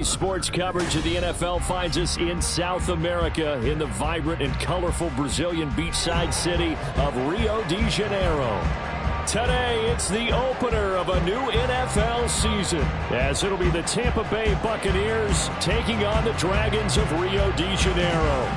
Sports coverage of the NFL finds us in South America in the vibrant and colorful Brazilian beachside city of Rio de Janeiro. Today, it's the opener of a new NFL season, as it'll be the Tampa Bay Buccaneers taking on the Dragons of Rio de Janeiro.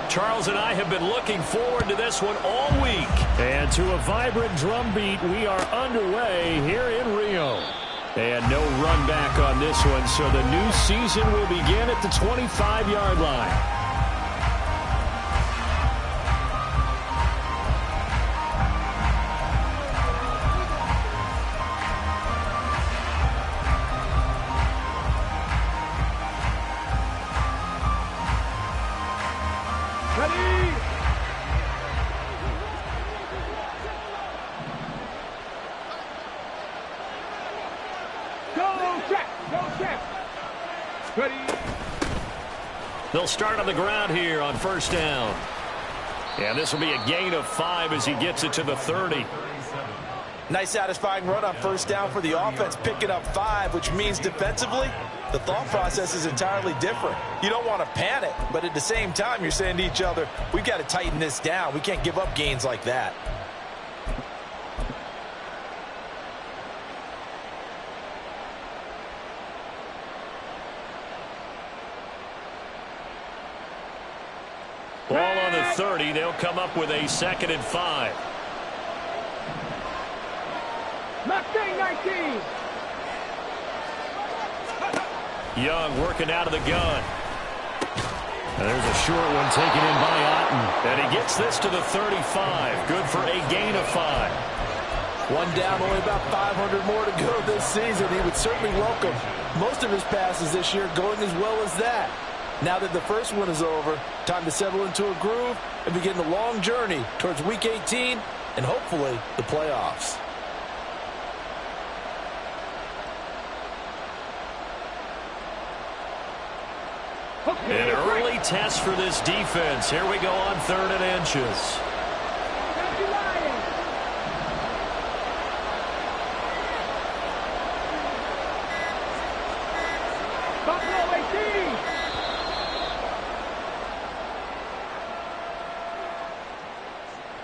Charles and I have been looking forward to this one all week. And to a vibrant drum beat, we are underway here in Rio. And no run back on this one, so the new season will begin at the 25-yard line. They'll start on the ground here on first down. And this will be a gain of 5 as he gets it to the 30. Nice satisfying run on first down for the offense, picking up 5, which means defensively, the thought process is entirely different. You don't want to panic, but at the same time, you're saying to each other, we've got to tighten this down. We can't give up gains like that. Ball on the 30. They'll come up with a 2nd and 5. 19. Young working out of the gun. And there's a short one taken in by Otten. And he gets this to the 35. Good for a gain of 5. One down, only about 500 more to go this season. He would certainly welcome most of his passes this year going as well as that. Now that the first one is over, time to settle into a groove and begin the long journey towards Week 18 and hopefully the playoffs. An early test for this defense. Here we go on 3rd and inches.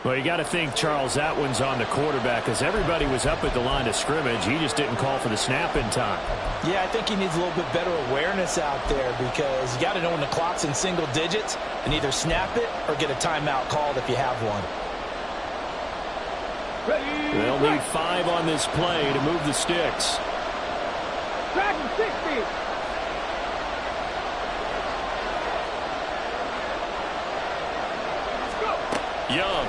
Well, you got to think, Charles, that one's on the quarterback because everybody was up at the line of scrimmage. He just didn't call for the snap in time. Yeah, I think he needs a little bit better awareness out there because you got to know when the clock's in single digits and either snap it or get a timeout called if you have one. They'll need 5 on this play to move the sticks. 60. Young.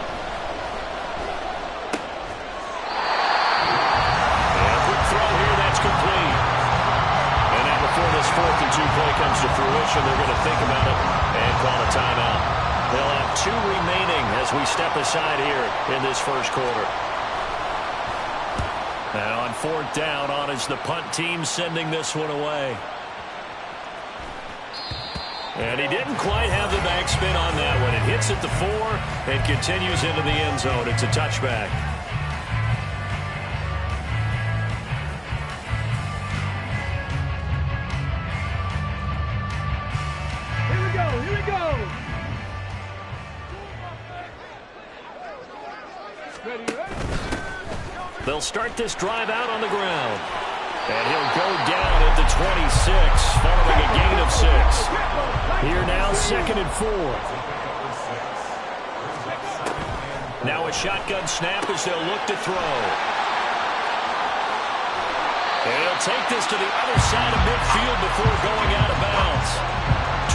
And quick throw here, that's complete. And now before this 4th and 2 play comes to fruition, they're going to think about it and call a timeout. They'll have 2 remaining as we step aside here in this first quarter. And on 4th down, on is the punt team sending this one away. And he didn't quite have the backspin on that one. It hits at the 4 and continues into the end zone. It's a touchback. Here we go. Ready. They'll start this drive out on the ground. And he'll go down at the 26, following a gain of 6. Here now, 2nd and 4. Now a shotgun snap as they'll look to throw. And he'll take this to the other side of midfield before going out of bounds.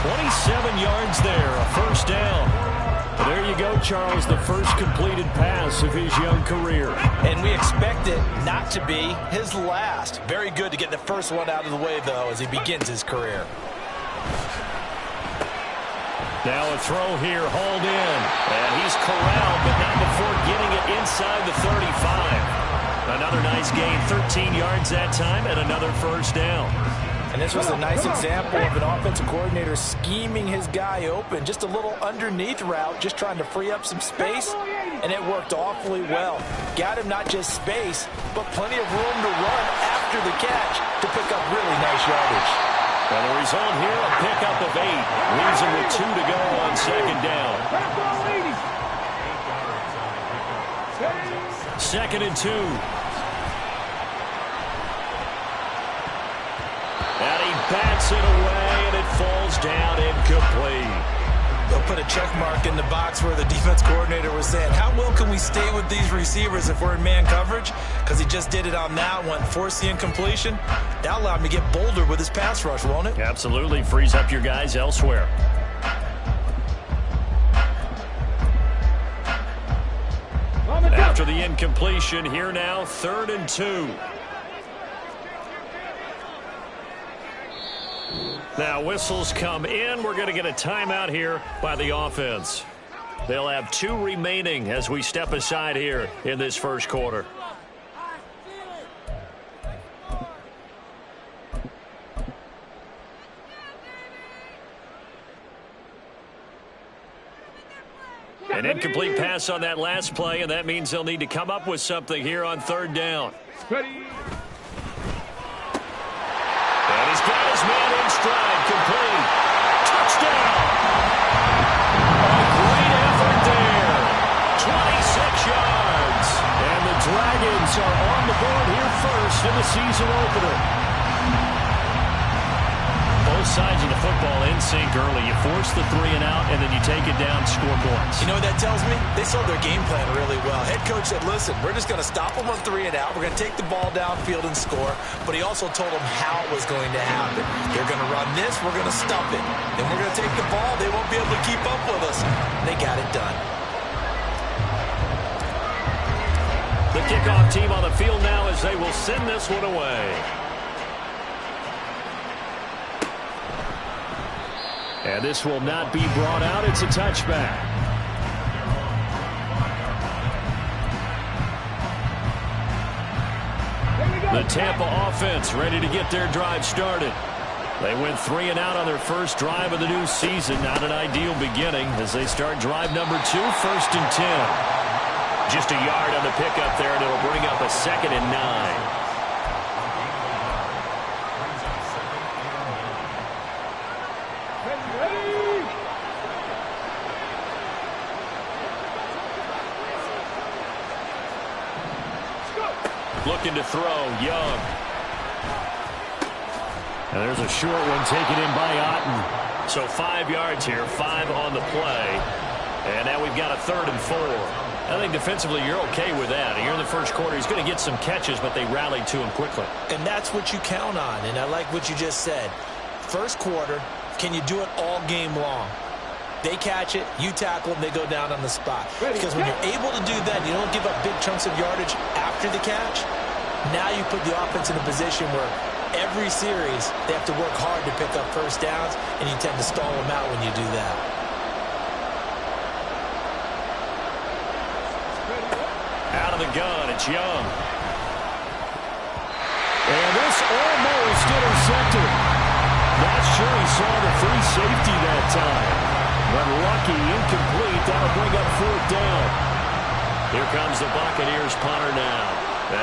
27 yards there, a first down. There you go, Charles, the first completed pass of his young career. And we expect it not to be his last. Very good to get the first one out of the way, though, as he begins his career. Now a throw here, hauled in. And he's corralled, but not before getting it inside the 35. Another nice gain, 13 yards that time, and another first down. And this was a nice example of an offensive coordinator scheming his guy open. Just a little underneath route, just trying to free up some space, and it worked awfully well. Got him not just space, but plenty of room to run after the catch to pick up really nice yardage. And the result here, a pickup of 8. Leaves him with 2 to go on second down. 2nd and 2. And he bats it away, and it falls down incomplete. They'll put a check mark in the box where the defense coordinator was saying, how well can we stay with these receivers if we're in man coverage? Because he just did it on that one, forced the incompletion. That allowed him to get bolder with his pass rush, won't it? Absolutely. Frees up your guys elsewhere. After the incompletion, here now, 3rd and 2. Now, whistles come in. We're going to get a timeout here by the offense. They'll have 2 remaining as we step aside here in this first quarter. An incomplete pass on that last play, and that means they'll need to come up with something here on 3rd down. Ready. And he's got his man in stride, complete. Touchdown! A great effort there. 26 yards. And the Dragons are on the board here first in the season opener. Both sides of the football in sync early. You force the 3 and out, and then you take it down, score points. You know what that tells me? They sold their game plan really well. Head coach said, listen, we're just going to stop them on 3 and out. We're going to take the ball downfield and score. But he also told them how it was going to happen. They're going to run this. We're going to stop it. Then we're going to take the ball. They won't be able to keep up with us. And they got it done. The kickoff team on the field now as they will send this one away. And this will not be brought out. It's a touchback. The Tampa offense ready to get their drive started. They went 3 and out on their first drive of the new season. Not an ideal beginning as they start drive number 2, 1st and 10. Just a yard on the pickup there, and it'll bring up a 2nd and 9. Looking to throw, Young. And there's a short one taken in by Otten. So 5 yards here, 5 on the play. And now we've got a 3rd and 4. I think defensively you're okay with that. Here in the first quarter, he's going to get some catches, but they rallied to him quickly. And that's what you count on, and I like what you just said. First quarter, can you do it all game long? They catch it, you tackle them, they go down on the spot. Because when you're able to do that, you don't give up big chunks of yardage after the catch. Now you put the offense in a position where every series they have to work hard to pick up first downs, and you tend to stall them out when you do that. Out of the gun, it's Young. And this almost intercepted. Not sure he saw the free safety that time. But lucky, incomplete. That'll bring up 4th down. Here comes the Buccaneers punter now,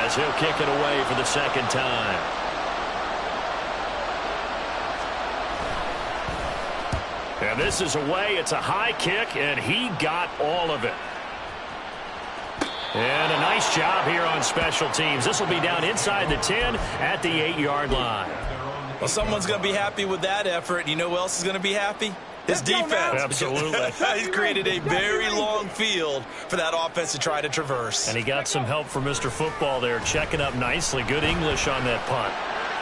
as he'll kick it away for the 2nd time. And this is away. It's a high kick, and he got all of it. And a nice job here on special teams. This will be down inside the 10 at the 8-yard line. Well, someone's going to be happy with that effort. You know who else is going to be happy? His defense. Absolutely. He's created a very long field for that offense to try to traverse. And he got some help from Mr. Football there, checking up nicely. Good English on that punt.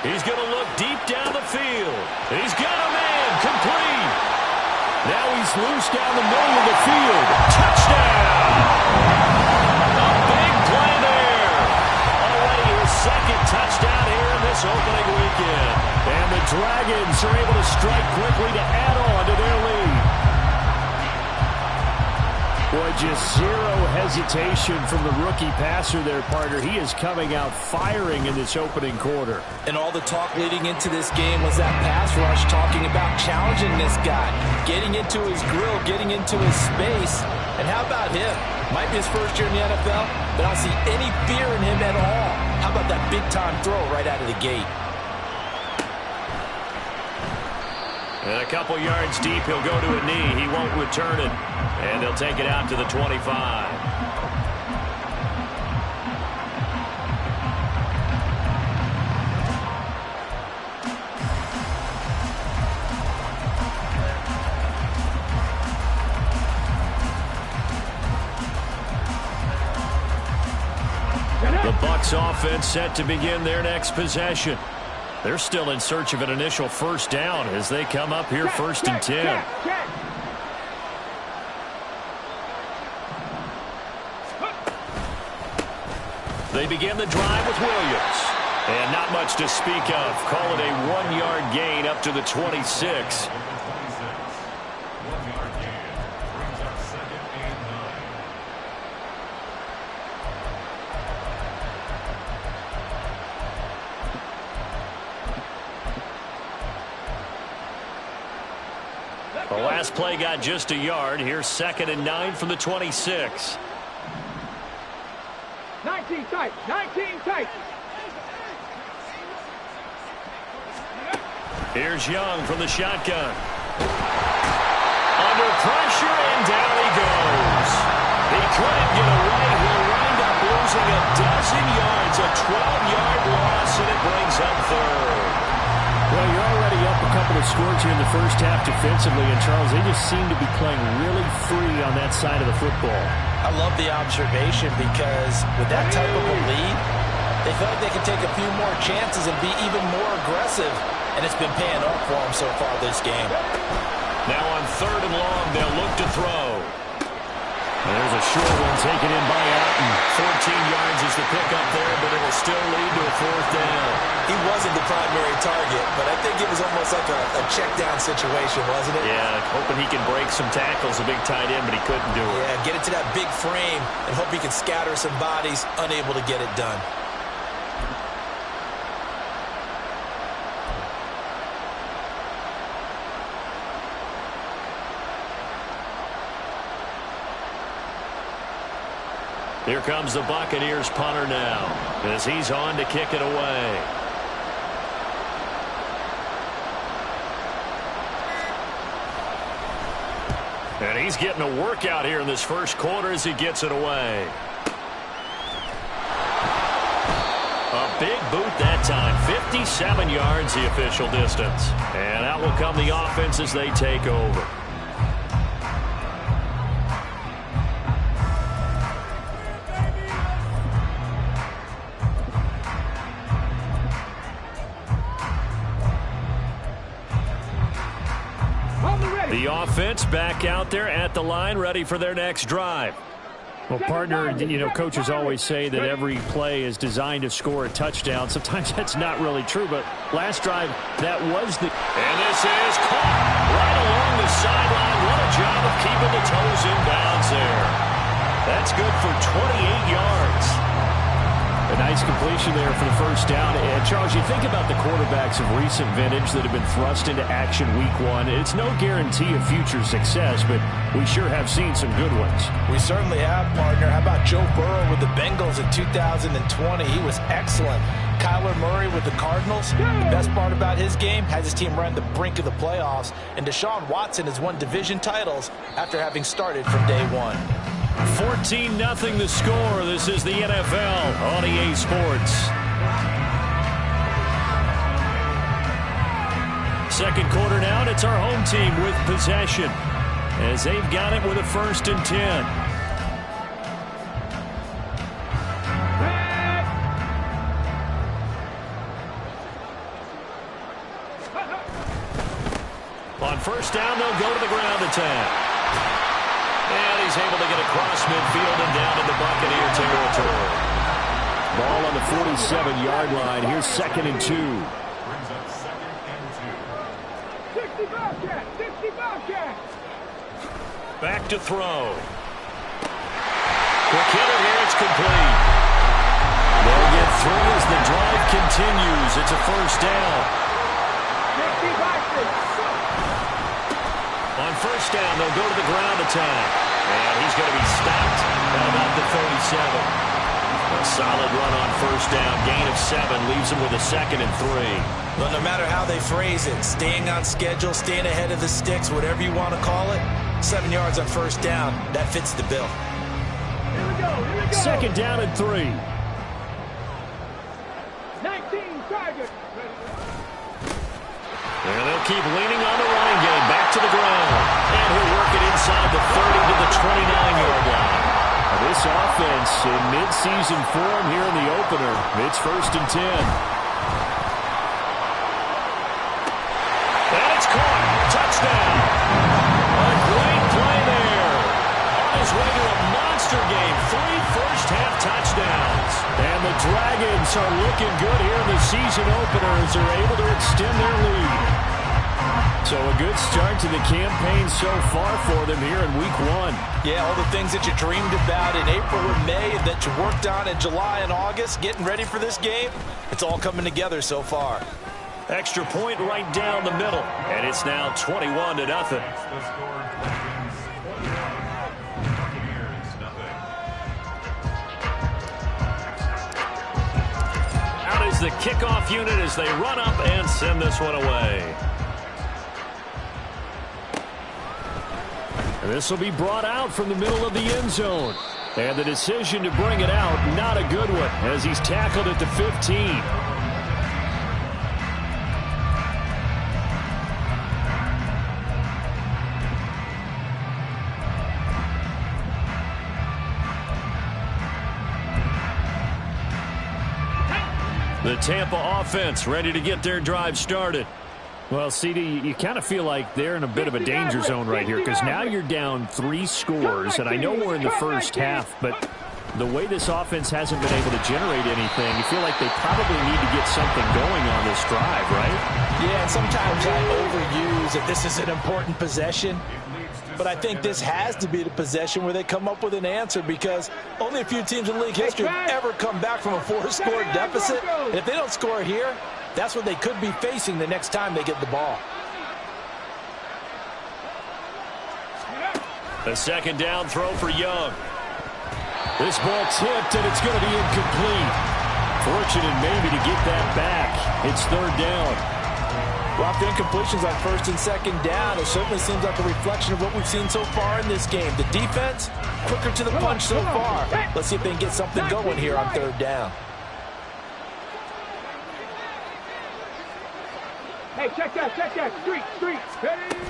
He's going to look deep down the field. He's got a man, complete. Now he's loose down the middle of the field. Touchdown! A big play there. Already his 2nd touchdown here in this opening weekend. And the Dragons are able to strike quickly to add on to their lead. Boy, just zero hesitation from the rookie passer there, partner. He is coming out firing in this opening quarter. And all the talk leading into this game was that pass rush, talking about challenging this guy, getting into his grill, getting into his space. And how about him? Might be his first year in the NFL, but I don't see any fear in him at all. How about that big-time throw right out of the gate? And a couple yards deep, he'll go to a knee. He won't return it. And they'll take it out to the 25. The Bucs offense set to begin their next possession. They're still in search of an initial first down as they come up here first and 10. They begin the drive with Williams. And not much to speak of. Call it a 1-yard gain up to the 26. The last play got just a yard. Here's 2nd and 9 from the 26. 19 tight, 19 tight. Here's Young from the shotgun. Under pressure, and down he goes. He couldn't get away. He'll wind up losing a dozen yards. A 12-yard loss, and it brings up third. Well, you're already up a couple of scores here in the first half defensively, and Charles, they just seem to be playing really free on that side of the football. I love the observation because with that type of a lead, they feel like they can take a few more chances and be even more aggressive, and it's been paying off for them so far this game. Now on 3rd and long, they'll look to throw. And there's a short one taken in by Alton. 14 yards is the pickup there, but it'll still lead to a 4th down. He wasn't the primary target, but I think it was almost like a check-down situation, wasn't it? Yeah, hoping he can break some tackles, a big tight end, but he couldn't do it. Yeah, get it to that big frame and hope he can scatter some bodies, unable to get it done. Here comes the Buccaneers punter now as he's on to kick it away. And he's getting a workout here in this first quarter as he gets it away. A big boot that time. 57 yards the official distance. And out will come the offense as they take over. The offense back out there at the line, ready for their next drive. Well, partner, you know, coaches always say that every play is designed to score a touchdown. Sometimes that's not really true, but last drive, that was the... And this is caught right along the sideline. What a job of keeping the toes in bounds there. That's good for 28 yards. A nice completion there for the first down. And, Charles, you think about the quarterbacks of recent vintage that have been thrust into action week 1. It's no guarantee of future success, but we sure have seen some good ones. We certainly have, partner. How about Joe Burrow with the Bengals in 2020? He was excellent. Kyler Murray with the Cardinals. The best part about his game has his team right on the brink of the playoffs. And Deshaun Watson has won division titles after having started from day 1. 14-0 the score. This is the NFL on EA Sports. Second quarter now, and it's our home team with possession as they've got it with a 1st and 10. On first down, they'll go to the ground attack. And he's able to get across midfield and down into Buccaneer territory. Ball on the 47-yard line. Here's 2nd and 2. 60 Bobcats! 60 Bobcats! Back to throw. Quick hitter here, it's complete. They'll get 3 as the drive continues. It's a first down. On first down, they'll go to the ground attack. And he's going to be stopped at about the 37. A solid run on first down. Gain of 7 leaves him with a 2nd and 3. Well, no matter how they phrase it, staying on schedule, staying ahead of the sticks, whatever you want to call it, 7 yards on first down, that fits the bill. Here we go. 2nd down and 3. 19 targets. And they'll keep leaning on the running game. Back to the ground. And he'll work it inside the 30 to the 29-yard line. This offense in mid-season form here in the opener. It's 1st and 10. And it's caught. Touchdown. A great play there. On his way to a monster game. 3 first-half touchdowns. And the Dragons are looking good here in the season opener as they're able to extend their lead. So a good start to the campaign so far for them here in week 1. Yeah, all the things that you dreamed about in April and May that you worked on in July and August, getting ready for this game, it's all coming together so far. Extra point right down the middle, and it's now 21-0. Out is the kickoff unit as they run up and send this one away. This will be brought out from the middle of the end zone. And the decision to bring it out, not a good one, as he's tackled at the 15. The Tampa offense ready to get their drive started. Well, CD, you kind of feel like they're in a bit of a danger zone right here because now you're down 3 scores, and I know we're in the first half, but the way this offense hasn't been able to generate anything, you feel like they probably need to get something going on this drive, right? Yeah, and sometimes I overuse that this is an important possession, but I think this has to be the possession where they come up with an answer because only a few teams in league history have ever come back from a 4-score deficit. And if they don't score here, that's what they could be facing the next time they get the ball. A 2nd down throw for Young. This ball tipped, and it's going to be incomplete. Fortunate maybe to get that back. It's 3rd down. Well, after incompletions on 1st and 2nd down, it certainly seems like a reflection of what we've seen so far in this game. The defense, quicker to the punch so far. Let's see if they can get something going here on 3rd down. Hey, check that. Street. Ready?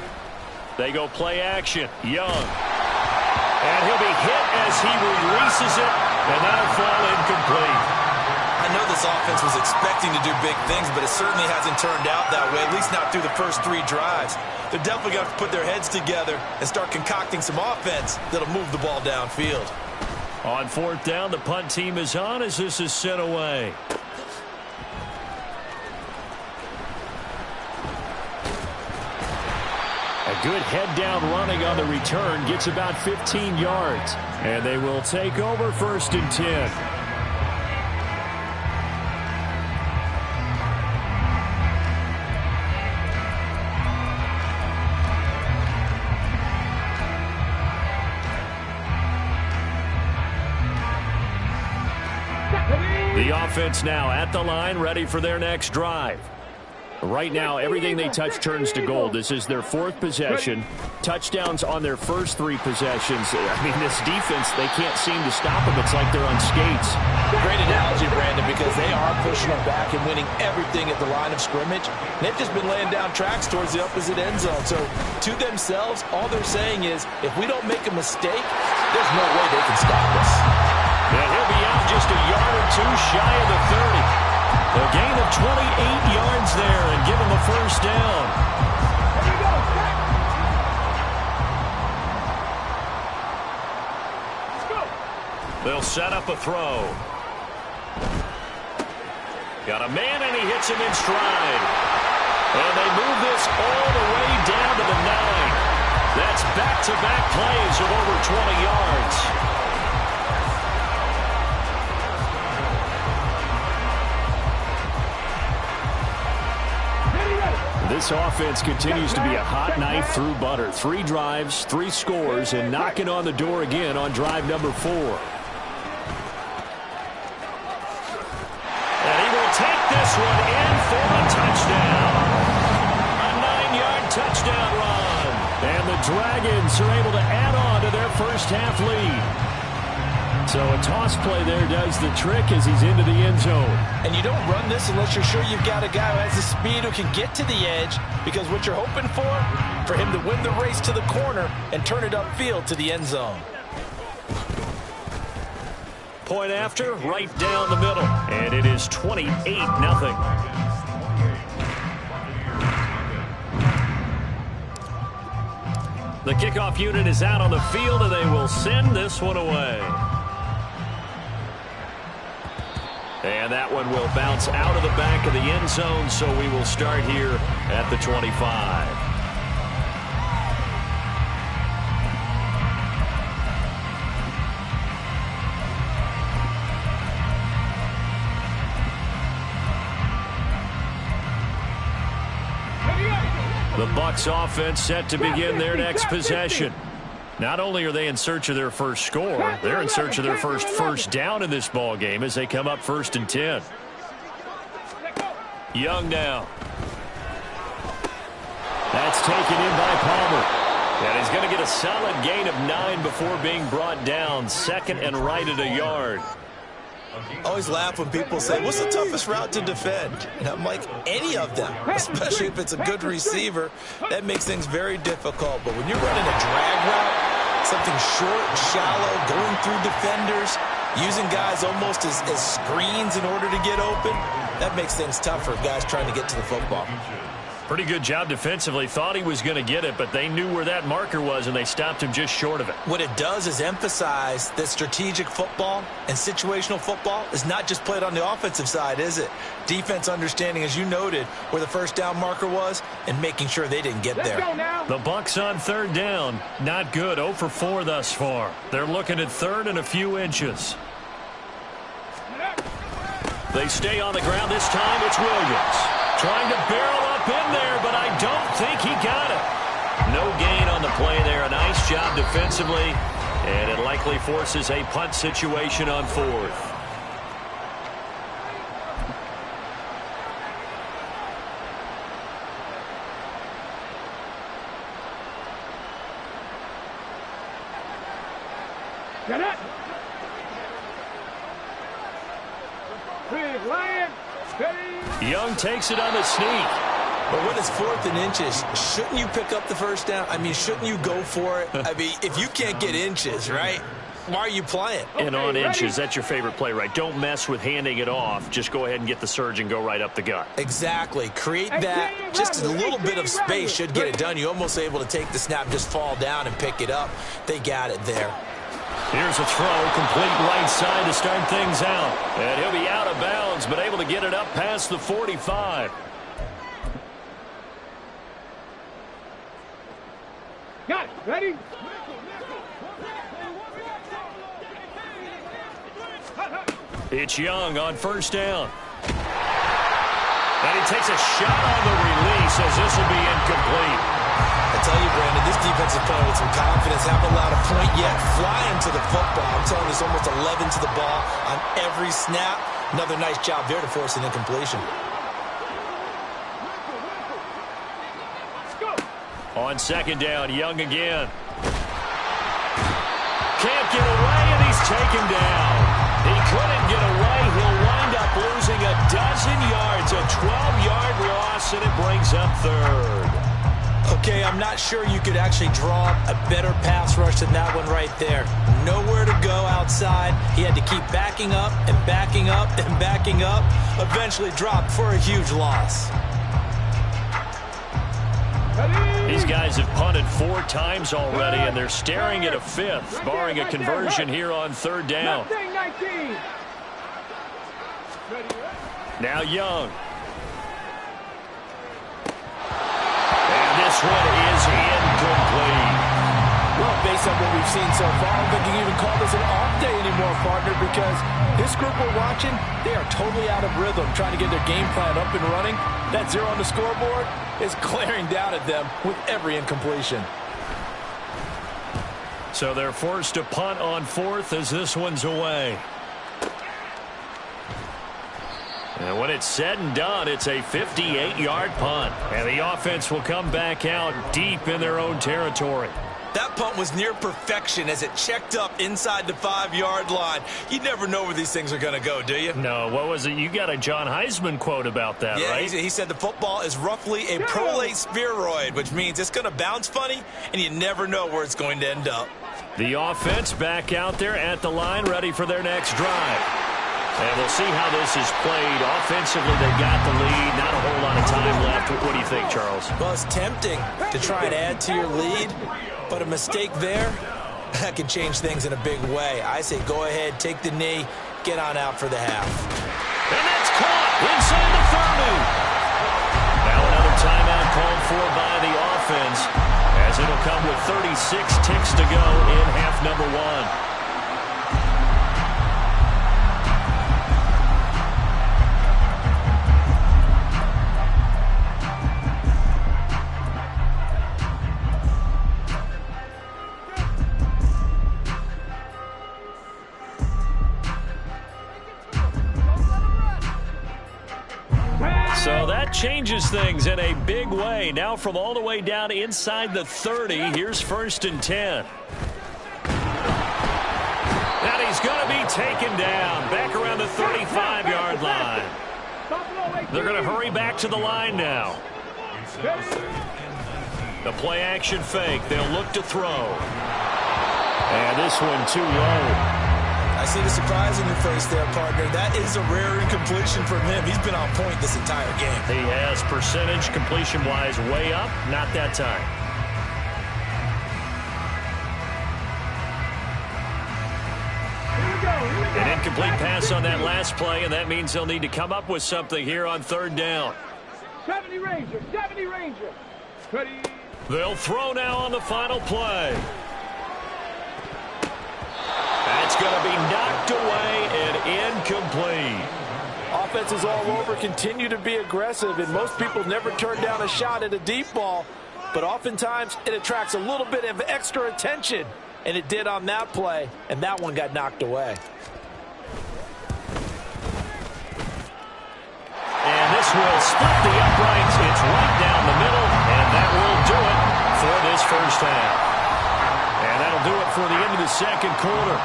They go play action. Young. And he'll be hit as he releases it, and that'll fall incomplete. I know this offense was expecting to do big things, but it certainly hasn't turned out that way, at least not through the first 3 drives. They're definitely going to put their heads together and start concocting some offense that'll move the ball downfield. On 4th down, the punt team is on as this is sent away. A good head-down running on the return gets about 15 yards. And they will take over 1st and 10. The offense now at the line, ready for their next drive. Right now, everything they touch turns to gold. This is their 4th possession. Touchdowns on their first 3 possessions. I mean, this defense, they can't seem to stop them. It's like they're on skates. Great analogy, Brandon, because they are pushing them back and winning everything at the line of scrimmage. They've just been laying down tracks towards the opposite end zone. So, to themselves, all they're saying is, if we don't make a mistake, there's no way they can stop us. And he'll be out just a yard or 2 shy of the 30. A gain of 28 yards there and give him the first down. Here we go. Let's go. They'll set up a throw. Got a man, and he hits him in stride. And they move this all the way down to the 9. That's back-to-back plays of over 20 yards. This offense continues to be a hot knife through butter. 3 drives, 3 scores, and knocking on the door again on drive number 4. And he will take this one in for a touchdown. A 9-yard touchdown run. And the Dragons are able to add on to their first half lead. So a toss play there does the trick as he's into the end zone. And you don't run this unless you're sure you've got a guy who has the speed who can get to the edge, because what you're hoping for him to win the race to the corner and turn it upfield to the end zone. Point after, right down the middle. And it is 28-0. The kickoff unit is out on the field, and they will send this one away. And that one will bounce out of the back of the end zone, so we will start here at the 25. The Bucs offense set to begin their next possession. Not only are they in search of their first score, they're in search of their first down in this ball game as they come up 1st and 10. Young now. That's taken in by Palmer. And he's going to get a solid gain of 9 before being brought down. 2nd and right at a yard. I always laugh when people say, what's the toughest route to defend? And I'm like, any of them, especially if it's a good receiver. That makes things very difficult. But when you're running a drag route, something short and shallow, going through defenders, using guys almost as screens in order to get open, that makes things tough for guys trying to get to the football. Pretty good job defensively. Thought he was going to get it, but they knew where that marker was, and they stopped him just short of it. What it does is emphasize that strategic football and situational football is not just played on the offensive side, is it? Defense understanding, as you noted, where the first down marker was and making sure they didn't get there. The Bucs on 3rd down. Not good. 0 for 4 thus far. They're looking at 3rd and a few inches. They stay on the ground. This time it's Williams. Trying to barrel up in there, but I don't think he got it. No gain on the play there. A nice job defensively, and it likely forces a punt situation on 4th. Get it! Big Lion, steady! Young takes it on the sneak. But when it's 4th and inches, shouldn't you pick up the first down? I mean, shouldn't you go for it? I mean, if you can't get inches, right, why are you playing? And on inches, that's your favorite play, right? Don't mess with handing it off. Just go ahead and get the surge and go right up the gut. Exactly. Create that. Just a little bit of space should get it done. You're almost able to take the snap, just fall down and pick it up. They got it there. Here's a throw, complete right side to start things out. And he'll be out of bounds, but able to get it up past the 45. Got it. Ready? It's Young on 1st down. And he takes a shot on the release as this will be incomplete. I tell you, Brandon, this defense is playing with some confidence. Haven't allowed a point yet. Flying to the football. I'm telling you, it's almost 11 to the ball on every snap. Another nice job there to force an incompletion. On 2nd down, Young again. Can't get away, and he's taken down. He couldn't get away. He'll wind up losing a dozen yards. A 12-yard loss, and it brings up 3rd. Okay, I'm not sure you could actually draw a better pass rush than that one right there. Nowhere to go outside. He had to keep backing up and backing up and backing up. Eventually dropped for a huge loss. These guys have punted 4 times already, and they're staring at a 5th, barring a conversion here on 3rd down. Now Young. And this one is incomplete. Well, based on what we've seen so far, I don't think you can even call this an off day anymore, partner, because this group we're watching, they are totally out of rhythm, trying to get their game plan up and running. That 0 on the scoreboard is glaring down at them with every incompletion. So they're forced to punt on 4th as this one's away. And when it's said and done, it's a 58-yard punt. And the offense will come back out deep in their own territory. That punt was near perfection as it checked up inside the 5-yard line. You never know where these things are going to go, do you? No, what was it? You got a John Heisman quote about that, right? Yeah, he said the football is roughly a prolate spheroid, which means it's going to bounce funny, and you never know where it's going to end up. The offense back out there at the line, ready for their next drive. And we'll see how this is played. Offensively, they got the lead. Not a whole lot of time left. What do you think, Charles? Well, it's tempting to try and add to your lead, but a mistake there, that can change things in a big way. I say go ahead, take the knee, get on out for the half. And that's caught inside the 30. Now another timeout called for by the offense, as it'll come with 36 ticks to go in half number 1. So that changes things in a big way. Now from all the way down inside the 30, here's 1st and 10. And he's going to be taken down back around the 35-yard line. They're going to hurry back to the line now. The play action fake. They'll look to throw. And this one too low. I see the surprise in your face there, partner. That is a rare incompletion from him. He's been on point this entire game. He has percentage completion-wise way up. Not that time. An incomplete pass on that last play, and that means they'll need to come up with something here on 3rd down. 70 Rangers, 70 Rangers. Ready. They'll throw now on the final play. That's going to be knocked away and incomplete. Offenses all over continue to be aggressive, and most people never turn down a shot at a deep ball, but oftentimes it attracts a little bit of extra attention, and it did on that play, and that one got knocked away. And this will split the uprights. It's right down the middle, and that will do it for this first half. And that'll do it for the end of the second quarter.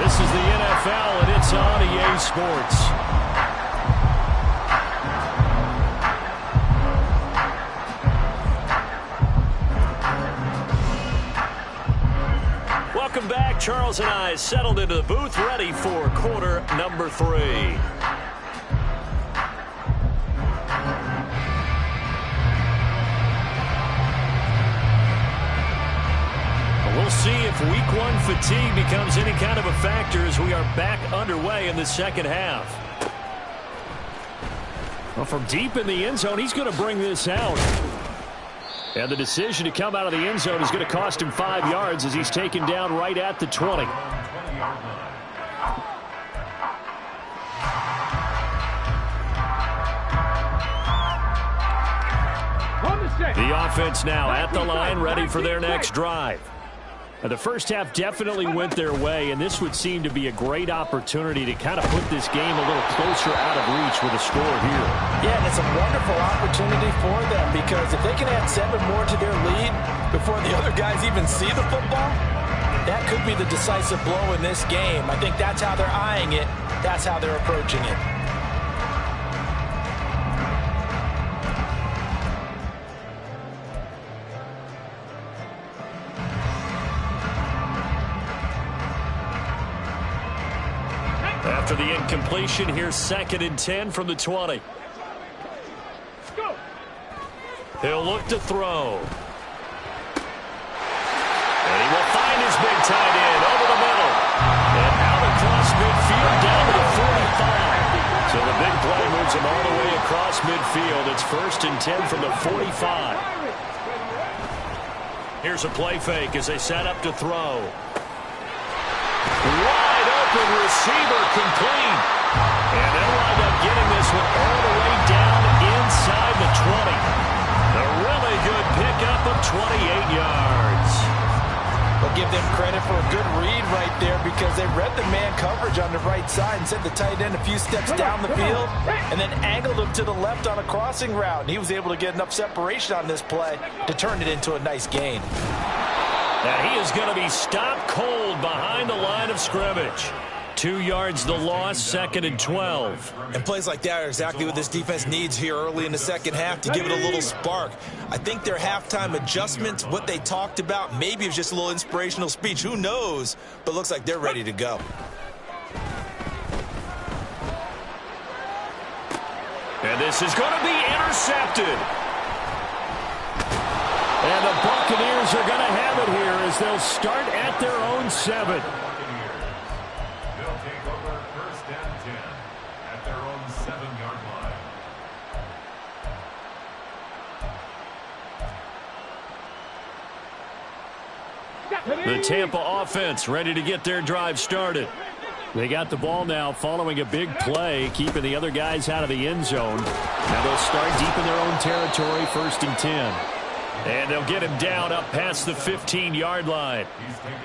This is the NFL, and it's on EA Sports. Welcome back. Charles and I settled into the booth, ready for quarter number 3. We'll see if week 1 fatigue becomes any kind of a factor as we are back underway in the second half. Well, from deep in the end zone, he's going to bring this out. And the decision to come out of the end zone is going to cost him 5 yards as he's taken down right at the 20. The offense now at the line, ready for their next drive. Now, the first half definitely went their way, and this would seem to be a great opportunity to kind of put this game a little closer out of reach with a score here. Yeah, and it's a wonderful opportunity for them, because if they can add 7 more to their lead before the other guys even see the football, that could be the decisive blow in this game. I think that's how they're eyeing it. That's how they're approaching it. After the incompletion, here's 2nd and 10 from the 20. He'll look to throw. And he will find his big tight end over the middle. And out across midfield down to the 45. So the big play moves him all the way across midfield. It's 1st and 10 from the 45. Here's a play fake as they set up to throw. Wide open receiver complete. And they'll wind up getting this one all the way down inside the 20. A really good pickup of 28 yards. We'll give them credit for a good read right there because they read the man coverage on the right side and sent the tight end a few steps down the field and then angled him to the left on a crossing route. And he was able to get enough separation on this play to turn it into a nice gain. And he is going to be stopped cold behind the line of scrimmage. 2 yards the loss, 2nd and 12. And plays like that are exactly what this defense needs here early in the second half to give it a little spark. I think their halftime adjustments, what they talked about, maybe it was just a little inspirational speech. Who knows? But looks like they're ready to go. And this is going to be intercepted. And the Buccaneers are going to have it here as they'll start at their own 7. They'll take over 1st and 10 at their own 7-yard line. The Tampa offense ready to get their drive started. They got the ball now following a big play, keeping the other guys out of the end zone. Now they'll start deep in their own territory, 1st and 10. And they'll get him down up past the 15-yard line.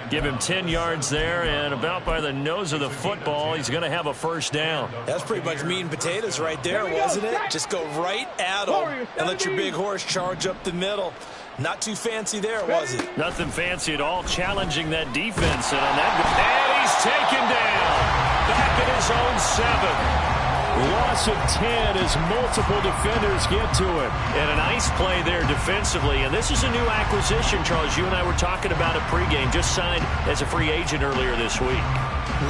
Give him 10 yards there, and about by the nose of the football, he's going to have a 1st down. That's pretty much meat and potatoes right there, wasn't it? Just go right at him and let your big horse charge up the middle. Not too fancy there, was it? Nothing fancy at all, challenging that defense. And on that, and he's taken down. Back at his own 7. Loss of 10 as multiple defenders get to him. And a nice play there defensively. And this is a new acquisition, Charles. You and I were talking about it pregame. Just signed as a free agent earlier this week.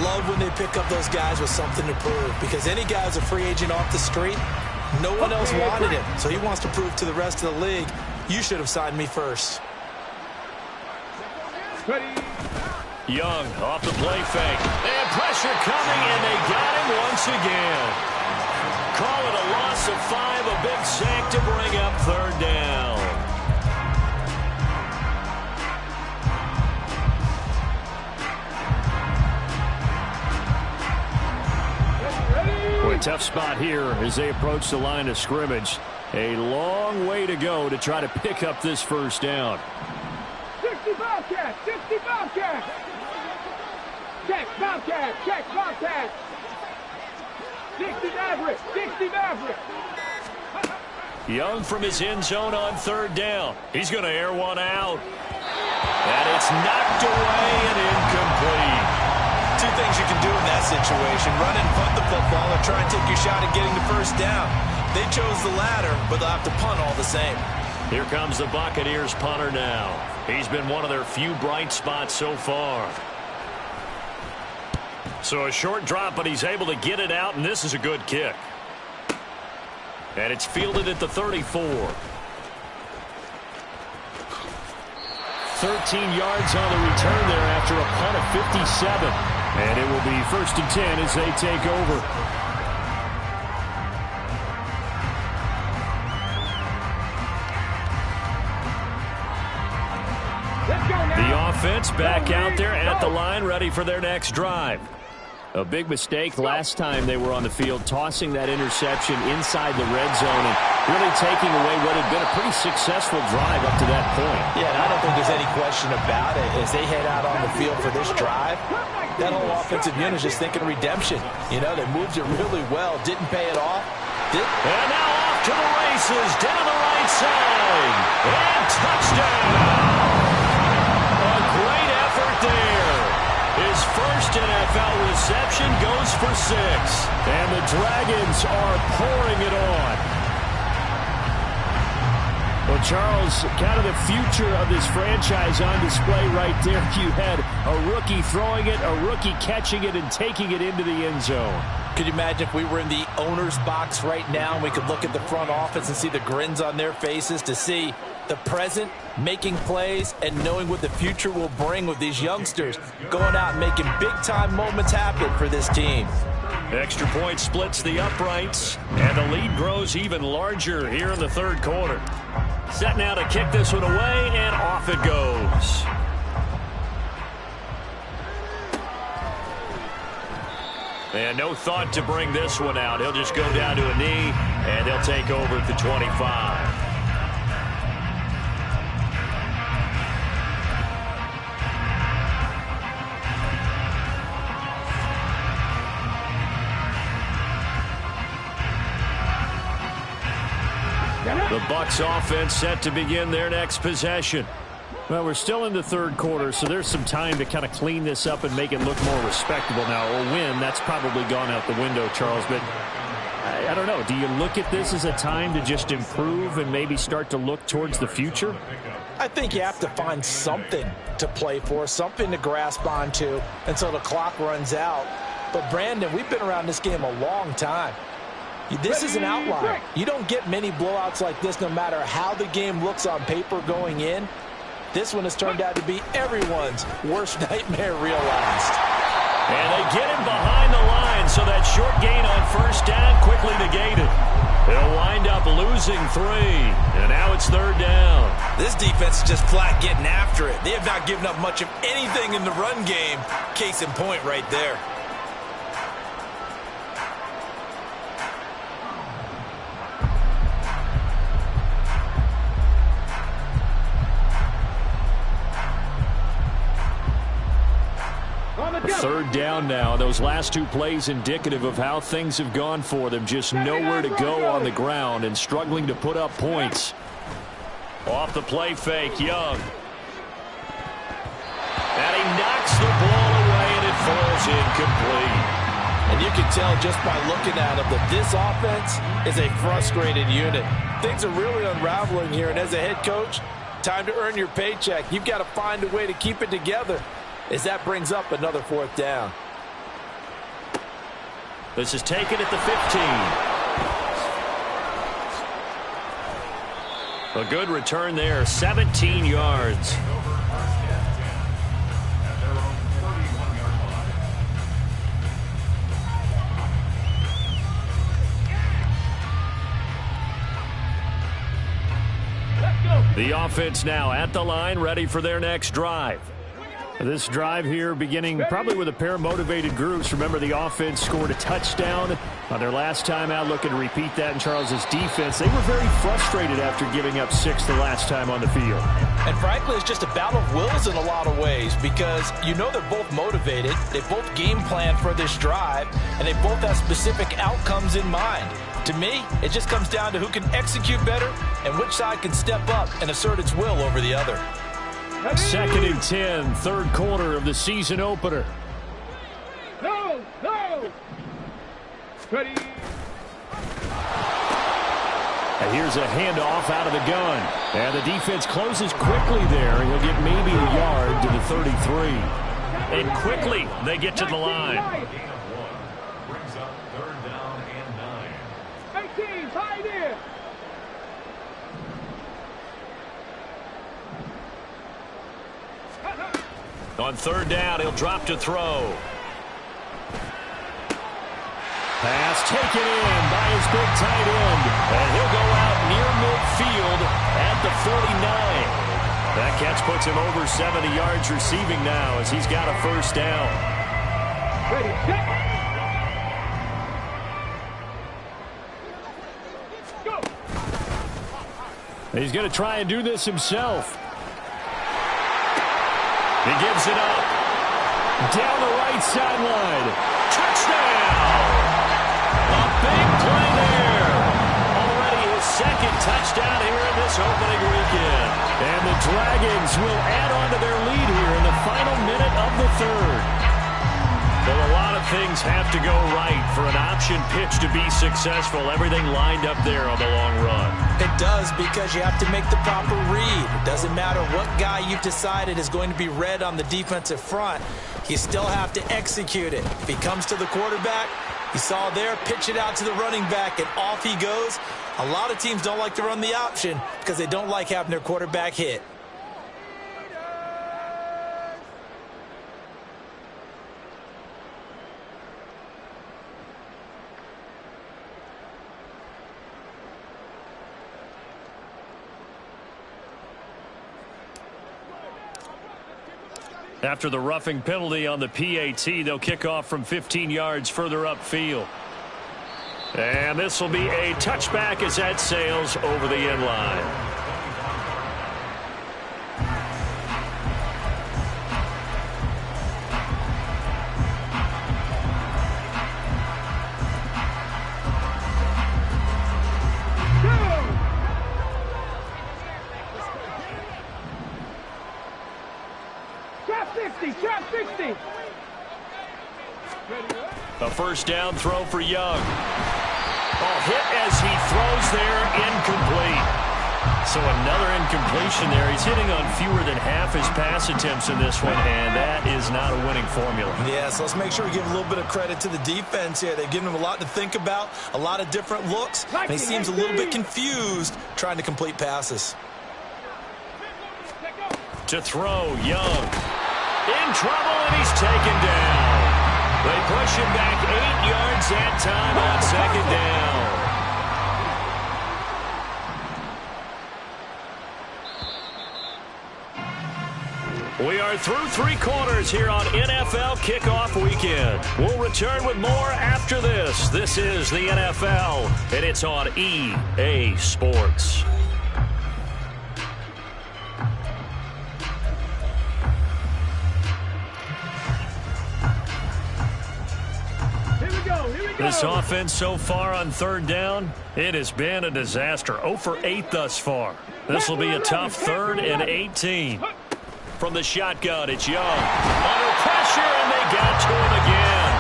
Love when they pick up those guys with something to prove. Because any guy who's a free agent off the street, no one else wanted him. So he wants to prove to the rest of the league, you should have signed me first. Young off the play fake. And pressure coming, and they got him once again. Call it a loss of 5, a big sack to bring up 3rd down. Well, a tough spot here as they approach the line of scrimmage. A long way to go to try to pick up this 1st down. 60 Bobcat! 60 Bobcat! Check Bobcat! Check Bobcat! 60 Maverick! 60 Maverick! Young from his end zone on 3rd down. He's going to air one out. And it's knocked away and incomplete. 2 things you can do in that situation. Run and punt the football or try and take your shot at getting the 1st down. They chose the latter, but they'll have to punt all the same. Here comes the Buccaneers punter now. He's been one of their few bright spots so far. So a short drop, but he's able to get it out, and this is a good kick. And it's fielded at the 34. 13 yards on the return there after a punt of 57. And it will be 1st and 10 as they take over. The offense back out there at the line, ready for their next drive. A big mistake last time they were on the field, tossing that interception inside the red zone and really taking away what had been a pretty successful drive up to that point. Yeah, and I don't think there's any question about it. As they head out on the field for this drive, that whole offensive unit is just thinking redemption. You know, they moved it really well, didn't pay it off. And now off to the races, down the right side, and touchdown! A great effort there. His 1st NFL reception goes for 6. And the Dragons are pouring it on. Well, Charles, kind of the future of this franchise on display right there. You had a rookie throwing it, a rookie catching it, and taking it into the end zone. Could you imagine if we were in the owner's box right now and we could look at the front office and see the grins on their faces to see the present making plays and knowing what the future will bring with these youngsters going out and making big-time moments happen for this team. Extra point splits the uprights, and the lead grows even larger here in the 3rd quarter. Set now to kick this one away, and off it goes. And no thought to bring this one out. He'll just go down to a knee, and they'll take over at the 25. The Bucs offense set to begin their next possession. Well, we're still in the third quarter, so there's some time to kind of clean this up and make it look more respectable now. A win, that's probably gone out the window, Charles, but I don't know. Do you look at this as a time to just improve and maybe start to look towards the future? I think you have to find something to play for, something to grasp onto until the clock runs out. But, Brandon, we've been around this game a long time. This is an outlier. You don't get many blowouts like this no matter how the game looks on paper going in. This one has turned out to be everyone's worst nightmare realized. And they get him behind the line, so that short gain on first down quickly negated. They'll wind up losing 3, and now it's third down. This defense is just flat getting after it. They have not given up much of anything in the run game. Case in point right there. Third down now. Those last 2 plays indicative of how things have gone for them. Just nowhere to go on the ground and struggling to put up points. Off the play fake, Young. And he knocks the ball away, and it falls incomplete. And you can tell just by looking at him that this offense is a frustrated unit. Things are really unraveling here, and as a head coach, time to earn your paycheck. You've got to find a way to keep it together, as that brings up another fourth down. This is taken at the 15. A good return there, 17 yards. The offense now at the line, ready for their next drive. This drive here beginning probably with a pair of motivated groups. Remember, the offense scored a touchdown on their last time out. Looking to repeat that in Charles's defense. They were very frustrated after giving up 6 the last time on the field. And frankly, it's just a battle of wills in a lot of ways, because you know they're both motivated. They both game plan for this drive, and they both have specific outcomes in mind. To me, it just comes down to who can execute better and which side can step up and assert its will over the other. 2nd and 10, third quarter of the season opener. No! Ready? And here's a handoff out of the gun. And the defense closes quickly there. He'll get maybe a yard to the 33. And quickly they get to the line. Brings up third down and 9. 18, tight end. On third down, he'll drop to throw. Pass taken in by his big tight end. And he'll go out near midfield at the 49. That catch puts him over 70 yards receiving now as he's got a first down. Ready, set. Go. He's going to try and do this himself. He gives it up. Down the right sideline. Touchdown! A big play there. Already his 2nd touchdown here in this opening weekend. And the Dragons will add on to their lead here in the final minute of the 3rd. Well, a lot of things have to go right for an option pitch to be successful. Everything lined up there on the long run. It does, because you have to make the proper read. It doesn't matter what guy you've decided is going to be read on the defensive front. You still have to execute it. If he comes to the quarterback, you saw there, pitch it out to the running back, and off he goes. A lot of teams don't like to run the option because they don't like having their quarterback hit. After the roughing penalty on the PAT, they'll kick off from 15 yards further upfield. And this will be a touchback as that sails over the end line. A first down throw for Young. Hit as he throws there, incomplete. So another incompletion there. He's hitting on fewer than half his pass attempts in this one, and that is not a winning formula. Yeah, so let's make sure we give a little bit of credit to the defense here. They've given him a lot to think about, a lot of different looks, and he seems a little bit confused trying to complete passes. To throw, Young. In trouble, and he's taken down. They push him back 8 yards that time on second down. We are through 3 quarters here on NFL Kickoff Weekend. We'll return with more after this. This is the NFL, and it's on EA Sports. This offense so far on third down, it has been a disaster. 0 for 8 thus far. This will be a tough 3rd and 18. From the shotgun, it's Young. Under pressure, and they got to him again.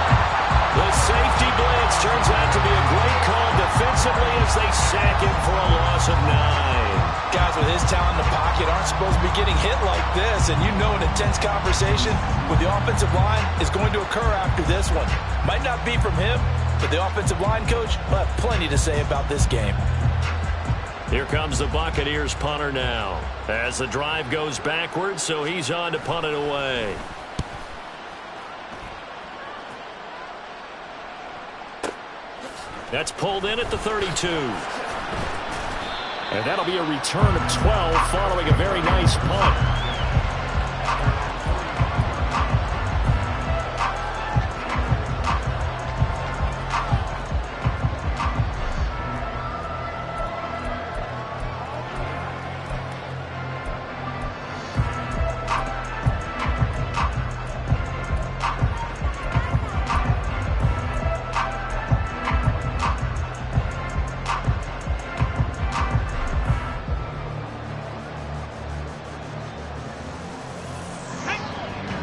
The safety blitz turns out to be a great call defensively as they sack him for a loss of 9. Guys with his talent in the pocket aren't supposed to be getting hit like this, and you know an intense conversation with the offensive line is going to occur after this one. Might not be from him, but the offensive line coach will have plenty to say about this game. Here comes the Buccaneers punter now as the drive goes backwards, so he's on to punt it away. That's pulled in at the 32. And that'll be a return of 12 following a very nice punt.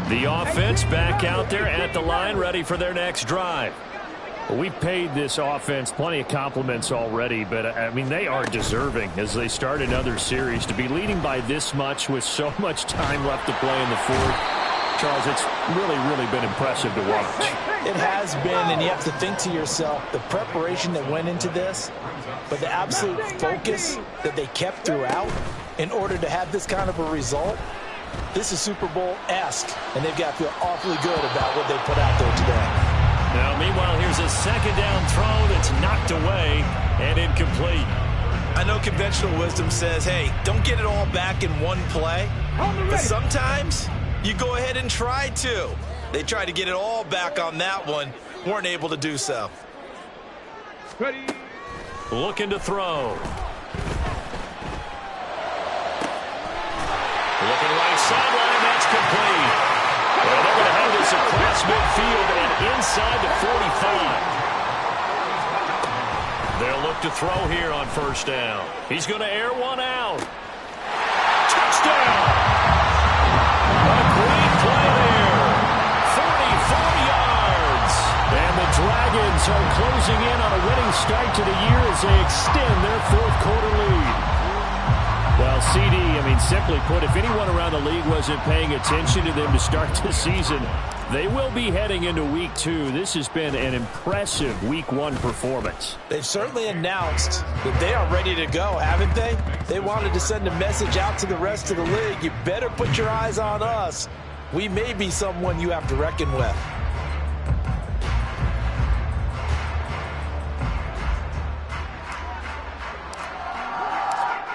The offense back out there at the line, ready for their next drive. We've paid this offense plenty of compliments already, but, I mean, they are deserving as they start another series. To be leading by this much with so much time left to play in the 4th, Charles, it's really been impressive to watch. It has been, and you have to think to yourself, the preparation that went into this, but the absolute focus that they kept throughout in order to have this kind of a result. This is Super Bowl-esque, and they've got to feel awfully good about what they put out there today. Now, meanwhile, here's a second down throw that's knocked away and incomplete. I know conventional wisdom says, hey, don't get it all back in one play, but sometimes you go ahead and try to. They tried to get it all back on that one, weren't able to do so. Ready. Looking to throw. Looking right sideline, that's complete. Well, they're going to have this across midfield and inside the 45. They'll look to throw here on first down. He's going to air one out. Touchdown! A great play there. 44 yards. And the Dragons are closing in on a winning start to the year as they extend their 4th quarter lead. Well, CD, I mean, simply put, if anyone around the league wasn't paying attention to them to start this season, they will be heading into Week 2. This has been an impressive Week 1 performance. They've certainly announced that they are ready to go, haven't they? They wanted to send a message out to the rest of the league. You better put your eyes on us. We may be someone you have to reckon with.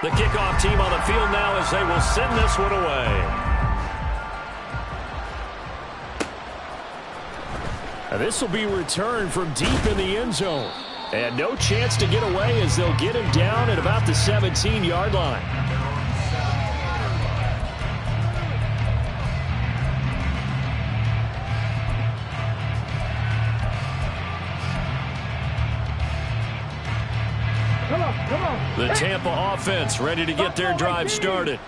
The kickoff team on the field now as they will send this one away. This will be returned from deep in the end zone. And no chance to get away as they'll get him down at about the 17-yard line. Come on. The Tampa offense ready to get their drive started.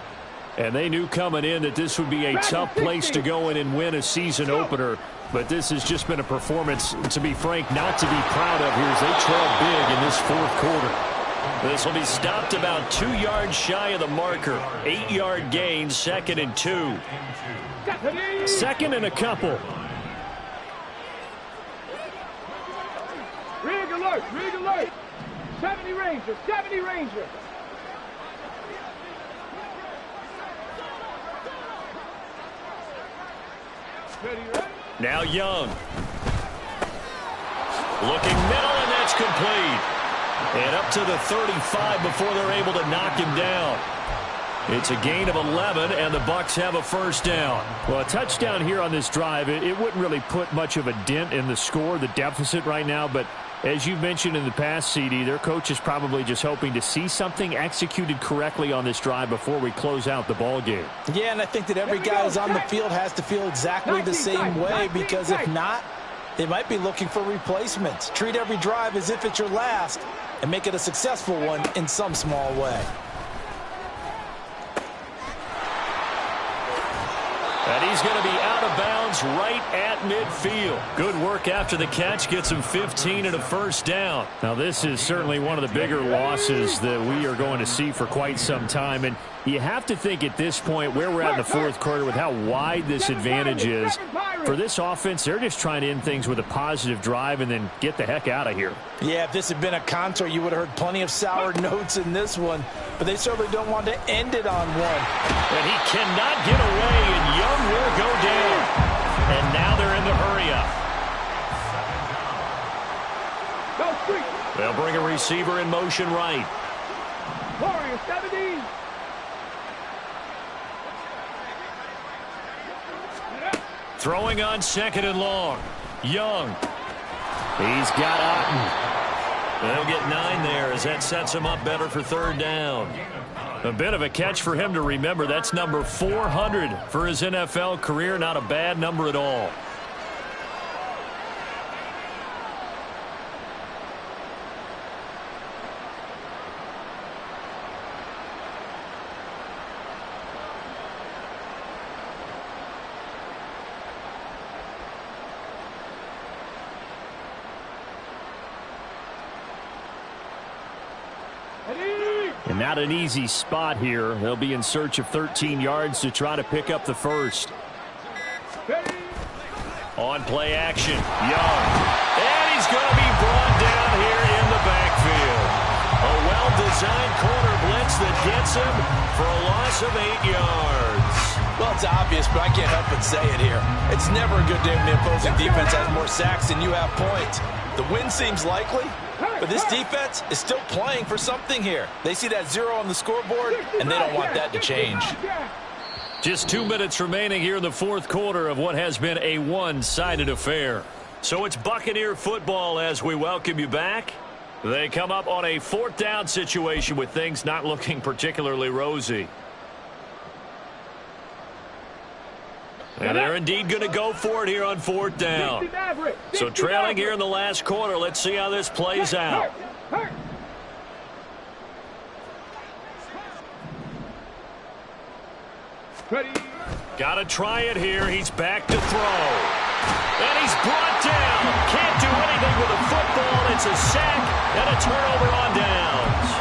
And they knew coming in that this would be a tough place to go in and win a season opener. But this has just been a performance, to be frank, not to be proud of here as they trail big in this fourth quarter. This will be stopped about 2 yards shy of the marker. 8-yard gain, 2nd and 2. 2nd and a couple. Rig alert. 70 Ranger. Now Young. Looking middle, and that's complete. And up to the 35 before they're able to knock him down. It's a gain of 11, and the Bucs have a first down. Well, a touchdown here on this drive, it wouldn't really put much of a dent in the score, the deficit right now, but as you mentioned in the past, CD, their coach is probably just hoping to see something executed correctly on this drive before we close out the ball game. Yeah, and I think that every guy who's on the field has to feel exactly the same way, because if not, they might be looking for replacements. Treat every drive as if it's your last and make it a successful one in some small way. And he's going to be out of bounds right at midfield. Good work after the catch. Gets him 15 and a first down. Now, this is certainly one of the bigger losses that we are going to see for quite some time. And you have to think at this point where we're at in the fourth quarter with how wide this advantage is. For this offense, they're just trying to end things with a positive drive and then get the heck out of here. Yeah, if this had been a concert, you would have heard plenty of sour notes in this one. But they certainly don't want to end it on one. And he cannot get away, and Young will go down. And now they're in the hurry-up. They'll bring a receiver in motion right. Warrior 70. Throwing on 2nd and long. Young. He's got Otten. They'll get 9 there as that sets him up better for 3rd down. A bit of a catch for him to remember. That's number 400 for his NFL career. Not a bad number at all. And not an easy spot here. They'll be in search of 13 yards to try to pick up the first. On play action, Young. And he's going to be brought down here in the backfield. A well-designed corner blitz that gets him for a loss of 8 yards. Well, it's obvious, but I can't help but say it here. It's never a good day when the opposing defense has more sacks than you have points. The win seems likely, but this defense is still playing for something here. They see that 0 on the scoreboard, and they don't want that to change. Just 2 minutes remaining here in the fourth quarter of what has been a one-sided affair. So it's Buccaneer football as we welcome you back. They come up on a 4th down situation with things not looking particularly rosy. And they're indeed going to go for it here on 4th down. So trailing here in the last quarter. Let's see how this plays out. Got to try it here. He's back to throw. And he's brought down. Can't do anything with a football. It's a sack and a turnover on downs.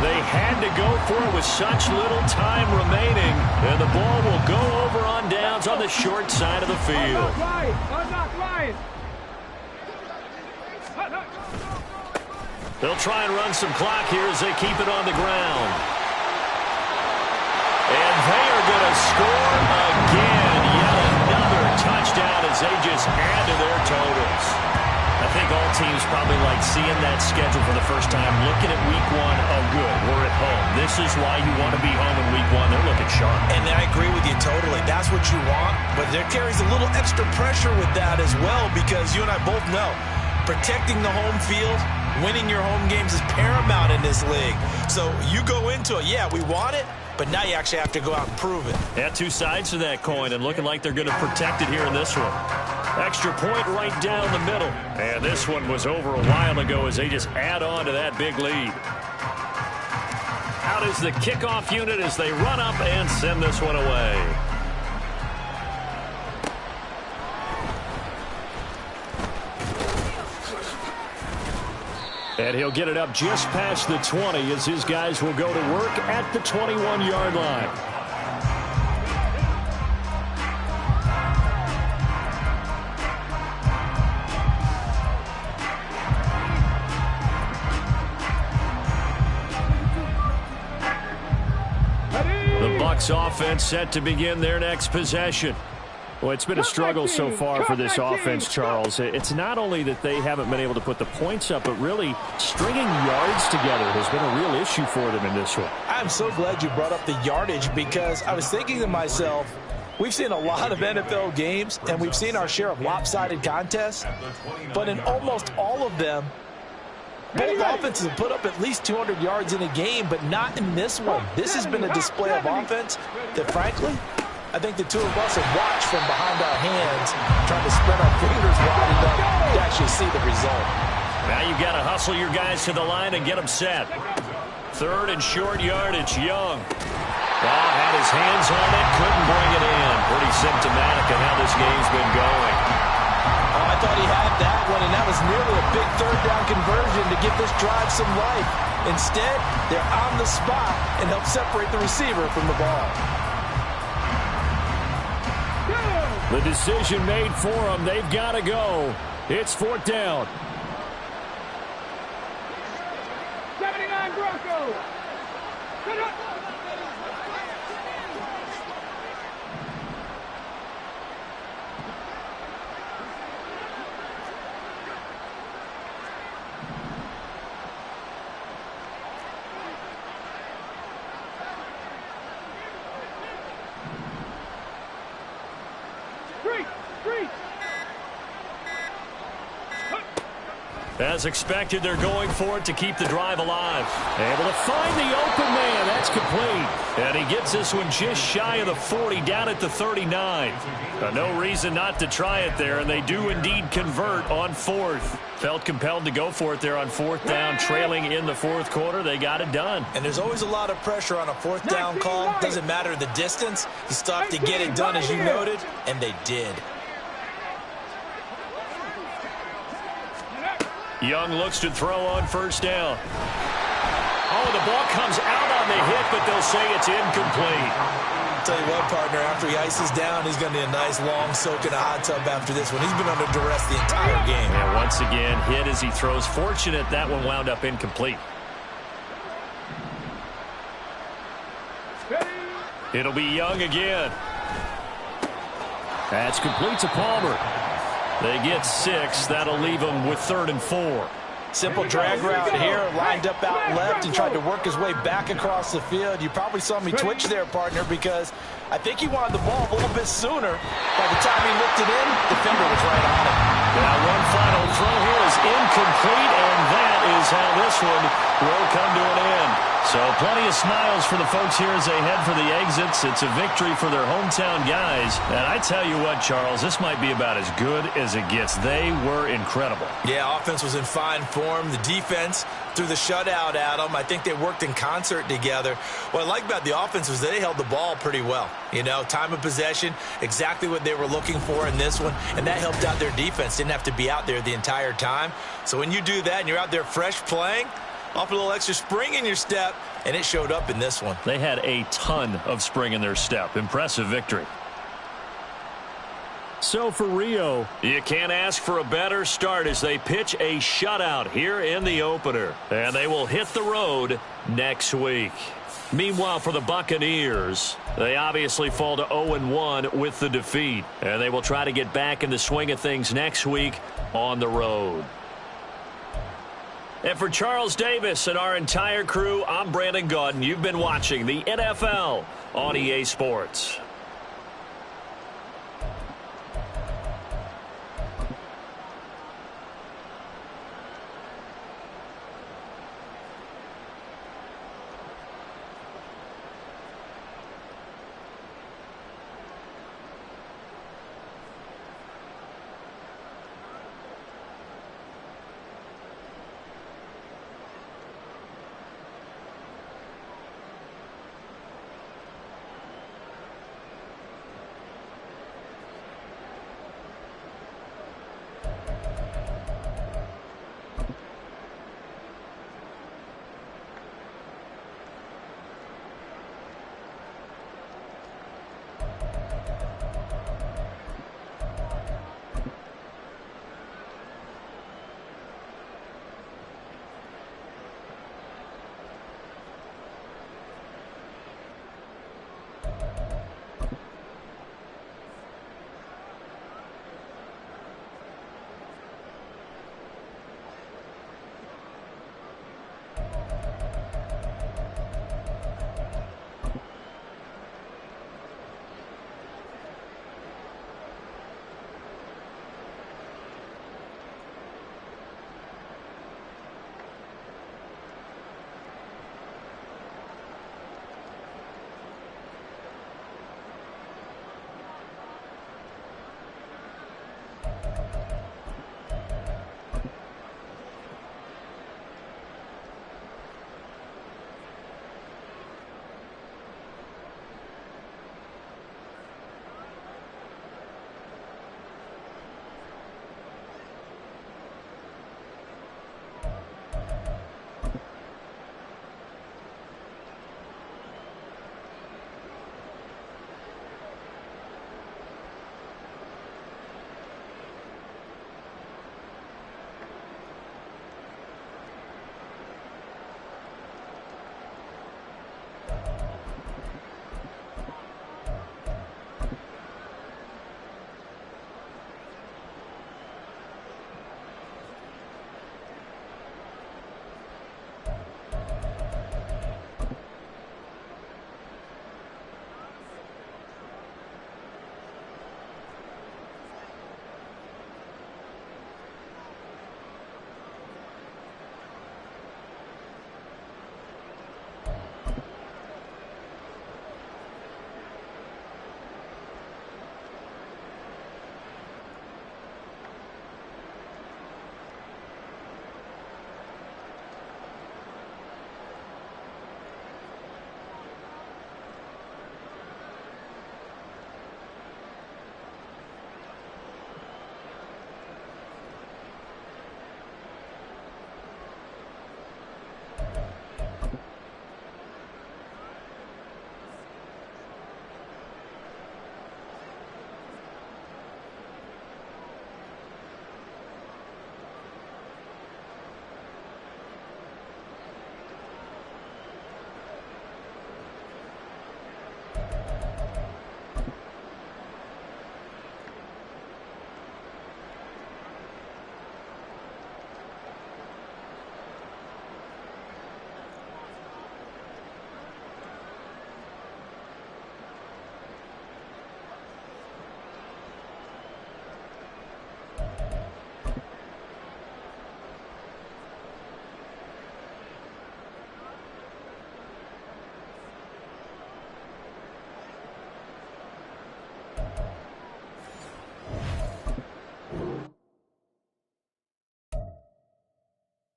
They had to go for it with such little time remaining. And the ball will go over on downs on the short side of the field. They'll try and run some clock here as they keep it on the ground. And they are going to score again. Yet another touchdown as they just add to their totals. I think all teams probably like seeing that schedule for the first time, looking at week 1, oh good, we're at home. this is why you want to be home in week one. They're looking sharp. And I agree with you totally. That's what you want, but there carries a little extra pressure with that as well, because you and I both know protecting the home field, winning your home games is paramount in this league. So you go into it, yeah, we want it, but now you actually have to go out and prove it. Yeah, two sides to that coin, and looking like they're going to protect it here in this one. Extra point right down the middle. And this one was over a while ago as they just add on to that big lead. Out is the kickoff unit as they run up and send this one away. And he'll get it up just past the 20 as his guys will go to work at the 21-yard line. The Bucs offense set to begin their next possession. Well, it's been a struggle so far for this offense, Charles. It's not only that they haven't been able to put the points up, but really stringing yards together has been a real issue for them in this one. I'm so glad you brought up the yardage, because I was thinking to myself, we've seen a lot of NFL games, and we've seen our share of lopsided contests, but in almost all of them, both offenses have put up at least 200 yards in a game, but not in this one. This has been a display of offense that, frankly, I think the two of us have watched from behind our hands, trying to spread our fingers wide enough to actually see the result. Now you've got to hustle your guys to the line and get them set. Third and short yardage, Young. Had his hands on it, couldn't bring it in. Pretty symptomatic of how this game's been going. I thought he had that one, and that was nearly a big third down conversion to give this drive some life. Instead, they're on the spot and help separate the receiver from the ball. The decision made for them. They've got to go. It's fourth down. 79 Broncos. Sit up. As expected, they're going for it to keep the drive alive. Able to find the open man. That's complete. And he gets this one just shy of the 40, down at the 39. No reason not to try it there, and they do indeed convert on fourth. Felt compelled to go for it there on fourth down, trailing in the fourth quarter. They got it done. And there's always a lot of pressure on a fourth down call. Doesn't matter the distance. You still have to get it done, as you noted, and they did. Young looks to throw on first down. Oh, the ball comes out on the hit, but they'll say it's incomplete. I'll tell you what, partner, after he ices down, he's going to need a nice long soak in a hot tub after this one. He's been under duress the entire game. And once again, hit as he throws. Fortunate that one wound up incomplete. It'll be Young again. That's complete to Palmer. They get 6. That'll leave them with 3rd and 4. Simple drag route here, lined up out left and tried to work his way back across the field. You probably saw me twitch there, partner, because I think he wanted the ball a little bit sooner. By the time he looked it in, the defender was right on it. Now one final throw here is incomplete, and that is how this one will come to an end. So plenty of smiles for the folks here as they head for the exits. It's a victory for their hometown guys. And I tell you what, Charles, this might be about as good as it gets. They were incredible. Yeah, offense was in fine form. The defense threw the shutout at them. I think they worked in concert together. What I like about the offense was they held the ball pretty well. You know, time of possession, exactly what they were looking for in this one. And that helped out their defense. Didn't have to be out there the entire time. So when you do that and you're out there fresh playing, off a little extra spring in your step, and it showed up in this one. They had a ton of spring in their step. Impressive victory. So for Rio, you can't ask for a better start as they pitch a shutout here in the opener. And they will hit the road next week. Meanwhile, for the Buccaneers, they obviously fall to 0-1 with the defeat. And they will try to get back in the swing of things next week on the road. And for Charles Davis and our entire crew, I'm Brandon Gaudin. You've been watching the NFL on EA Sports.